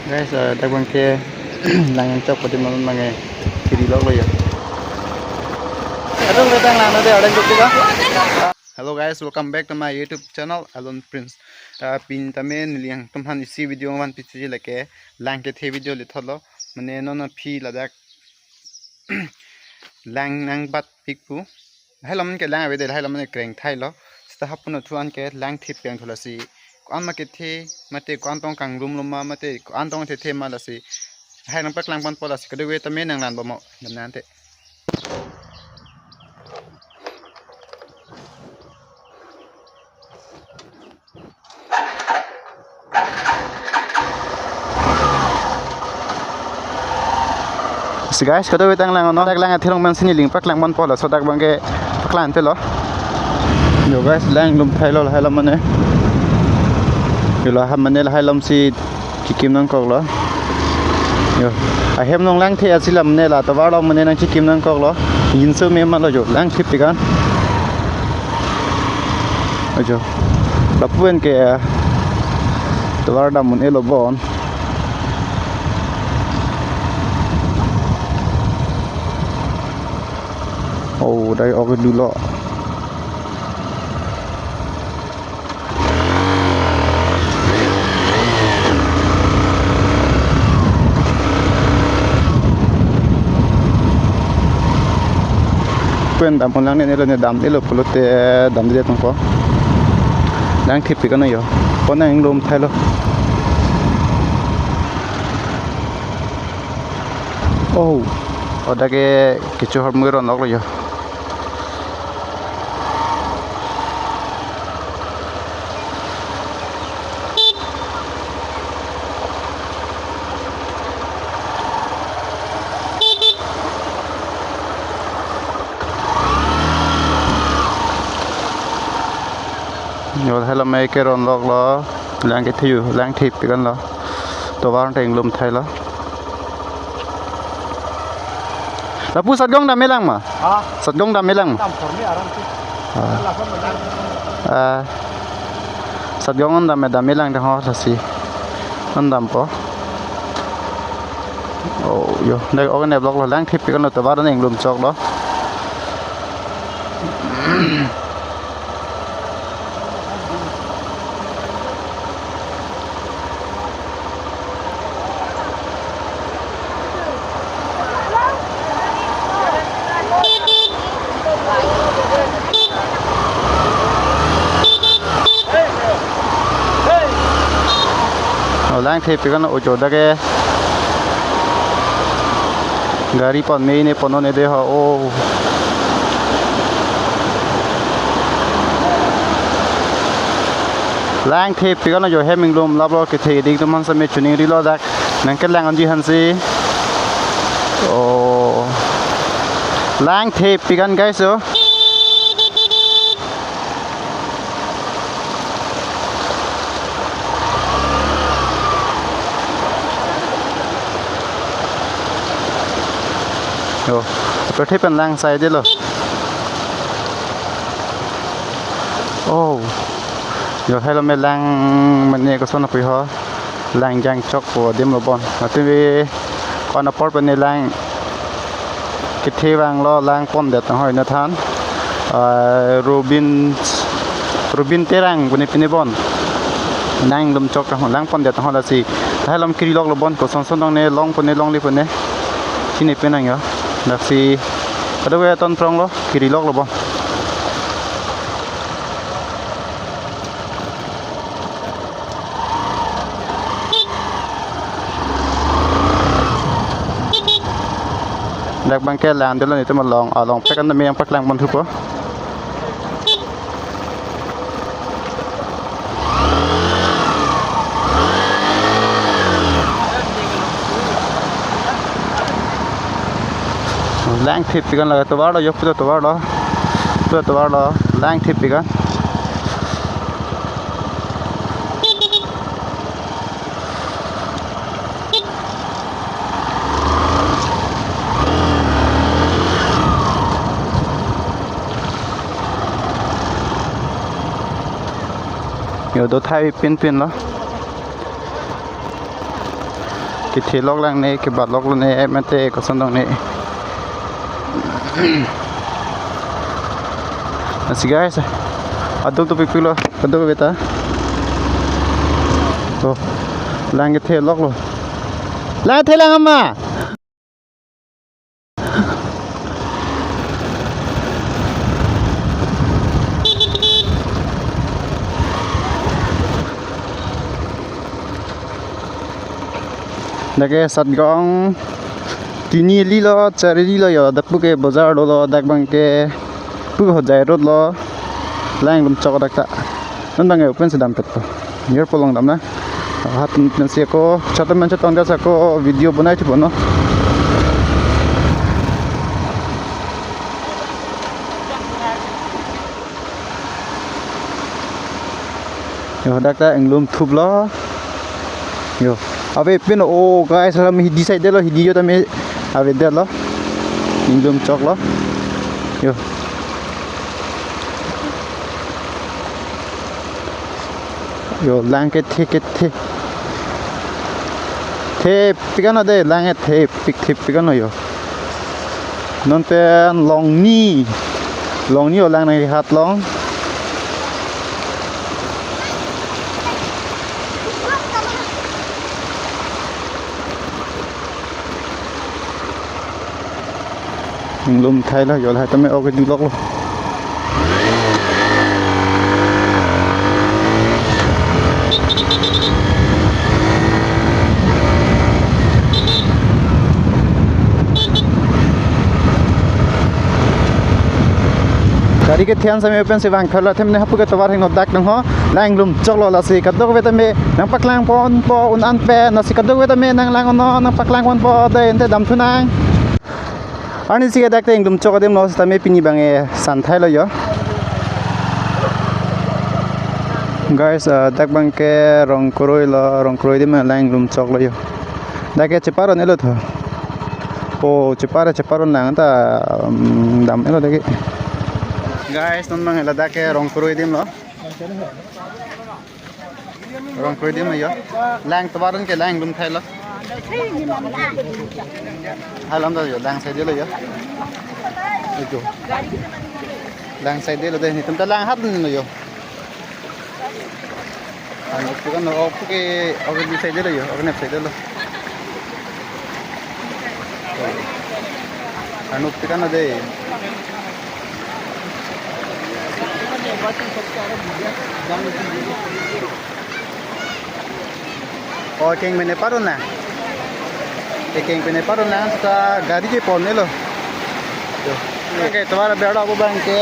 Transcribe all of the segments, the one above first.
Guys, dagbang ke lang chok pati man mange kiri log lo ya. Adong datang lang na de adang ko ba? Hello guys, welcome back to my YouTube channel Alon Prince. Pin tame niliang tumhan isi video man pichi leke lang ke the video litholo mane no na phi ladak lang nang bat pikpu. Halam ke lang ave de halam ne kreng thailo. Sta hapun thuan ke lang thip peng tholasi. Kuan ma ke the mate kuan tong kang rum luma mate kuan tong the malasi. Hai nang pak lang pan polasi kede we tame nang lan bomo nanante. Si guys, kado we tang lang no lang athirong man sini ling pak lang man pola sodak bangke pak lan pe lo. Yo guys, lang lum thailo halam mane. Yo la ham mane halam si chikim nang kok lo. Yo ahem nong lang the asilam ne la tawar lo mane nang chikim nang kok lo. Yin so me man lo jo lang thip pikan. Ajo. Lapuen ke tawar da mun elo bon. Oh, đây ở cái dulu. Quen đam con lang này là đam để lột lột đam để tung có. Đang thịt cái này rồi. Con này anh lùm thay luôn. Oh, ở đây cái chỗ hầm mưa rồi nó rồi. Rồi hay là mấy cái ròn lọc đó lang cái thiêu lang thịt cái con đó tôi vào thành lùm thay đó là pu sát gong đam melang mà sát gong đam melang sát gong đam melang đó họ là gì anh đam po yo đây ở cái này lọc là lang thịt cái con đó tôi vào thành lùm chọc đó lang thep kan ojo dage gari pon me ne pono ne de ho o lang thep kan ojo heming lom lablo ke the dik man sa me chuning ri lo dak nang ke lang anji han si o lang thep kan guys o tôi thấy phần lang say đấy rồi. Giờ hay là mấy lang mình nghe có số nào phải hả? Lang giang chọc của đêm lô bon. Mà tôi về con nó pork bên này lang cái thế vàng lo lang pom đẹp hỏi nó than. Robin terang bên này bon. Lang lùm chọc rằng lang pom đẹp hỏi là gì? Hay làm kiri log lô bon có son son dong này long bên này long đi bên này. Khi này bên này nhá. Đặc si ada we ton prong lo kiri lok lo bang dak bang ke lan de lo ni te ma long long pek an me yang pak lang bon thu po lang thip kan la to war lo yok to war lo lang thip kan yo do thai pin pin lo cái thế lóc lang này cái bát lóc luôn này em tê có sân đồng này así guys aduk tu pipilo aduk beta tuh lang cái thế lóc luôn lang thế lang ama Dake sat gong tini lilo chari lilo yo dak puke bazar lo dak bangke puk ho jai rod lo lang lum chok dak ta nan bang open sedam pet ko yer polong dam na hat pen se ko chata man chatong da sa ko video banai thi bono yo dak ta englum thup lo yo abe pin o guys हम हिडी साइड दे लो हिडी जो तमे abe दे लो इंग्लम चौक लो yo lang के थे पिकानो दे lang के थे पिकानो yo non pe long ni o lang này hat long lùm thay là rồi là tao mới ok đi lóc luôn dari ke thian sampai open se bang khala them ne hapu ke tawar hing dak nang ho lang lum choklo la si kadok ve tame nang paklang pon po un an pe na si kadok ve tame nang lang no nang paklang pon po de ente dam thunang ani sih ada yang belum coba dem nos tame pini bange santai lo yo guys dak bangke rong koroi dem lang belum cok lo yo dak ke ceparo ne lo tho oh ceparo lang ta dam elo dak guys non bang la dak ke rong koroi dem lo rong koroi dem yo lang tabaron ke lang belum thai lo hai lắm rồi đang xây đi rồi chứ đang xây đi rồi đây thì chúng ta đang hát rồi anh cứ cái nó cái đi xây đi rồi cái này xây đi rồi anh úp cái nó đây oh keng mene paron na keng mene paron na sa gari ke pon ne lo okay तुम्हारा बेड़ा वो बैंक के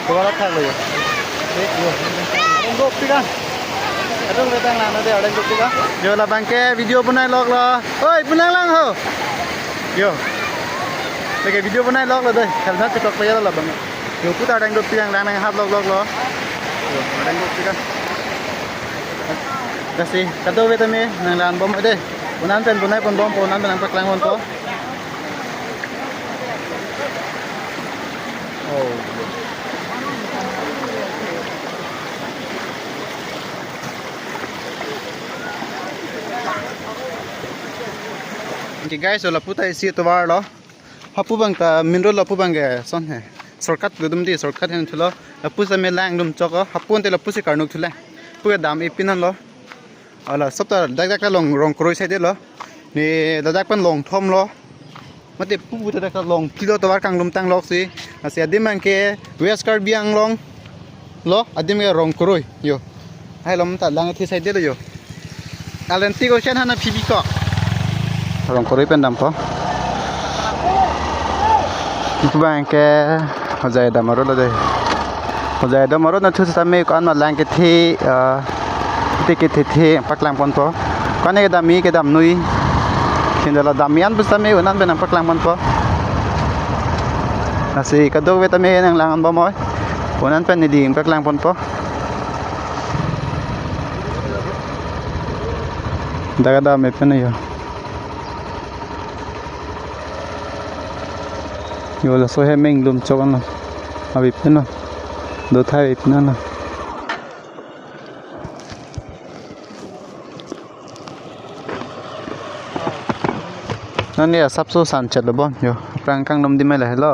तुम्हारा था लो देख लो रंगो पिका अरे बेटा लाना दे रंगो पिका जो ला बैंक के वीडियो बनाए लॉग ला ओए बनाए लांग हो यो लेके वीडियो बनाए लॉग ला दे खेलना चिपक पे ला बंग यो पुता रंगो पिका लाना हाथ लॉग लो रंगो पिका kasi kado beta me nang lan bom ade unan pen bunai pon bom ponan nang paklang pon ko oh okay guys ola puta isi to war lo hapu bang ta minro lo pu bang ge son he shortcut gudum di shortcut hen thulo apu sa me lang dum choko hapun te lo pusi karnuk thula pu dam ipinan lo ala sabta dak long rong kroi sai de lo ni dak pan long thom lo mate pu dak long kilo to war kang lum tang lok si asia dim man ke west card biang long lo adim ke rong kroi yo hai lom ta lang thi sai de lo yo talenti ko chen hana phibi ko rong kroi pen dam ko pu bang ke hojai dam ro lo de hojai dam ro na thu sa me ko an ma lang ke thi ke paklang pon po kane dami ke dam nui kindala damian bus tame unan benang paklang pon po nasi kadog beta me nang langan ba moy unan pen ni paklang pon po daga da me pen yo yo la so he meng lum chokan no abi pen no do thai pen no นั่นเนี่ยซับสู้สันจัดเลยบ่อยู่ปรางกังนมดิไม่เลยเหรอ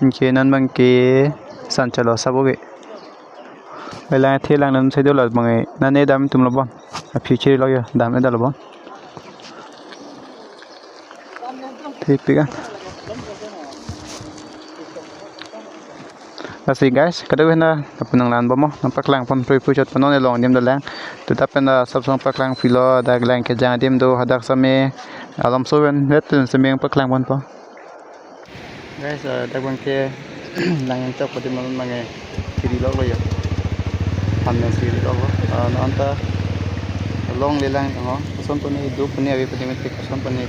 อินเคนั้นบางเกสันจัดเลยซับโอเคเวลาเที่ยงนั้นใช้เดี๋ยวเราบางไงนั่นเนี่ยดำตุ้มละบ่ฟิวเจอร์เราอยู่ดำไม่ได้ละบ่ที่ปีกันAsí guys, kada wena tapon ng lan ba mo, ng paklang pon pre-pushot pa noon ilong dim do lang. Tutapen na sabsong paklang filo dag lang ke jang dim do hadak sa me alam so wen net sa me paklang pon po. Guys, dag bang ke lang chok pati man mga kiri lo yo. Pan na siri lo ko. No anta long le lang ngo. Son po ni do po ni abi pati met son po ni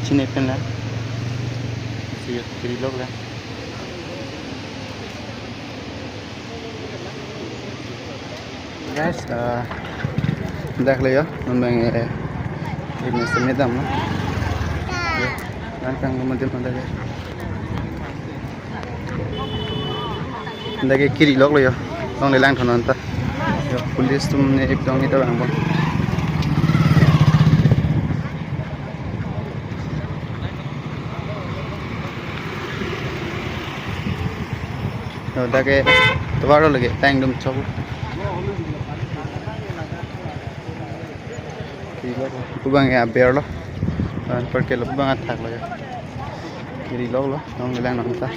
chinepen na. Si kiri lo lang. Guys, dak le yo non bang ini semedam no. Nan kang gumadim anda guys. Anda ke kiri lok le yo. Tong le lang thon anta. Yo police tum ne ek dong ni ta bang bon. Yo dak ke tawaro lage tang dum chobu. Lubang ya bear lo dan perke lubang atak lo ya kiri lo nong bilang nong ta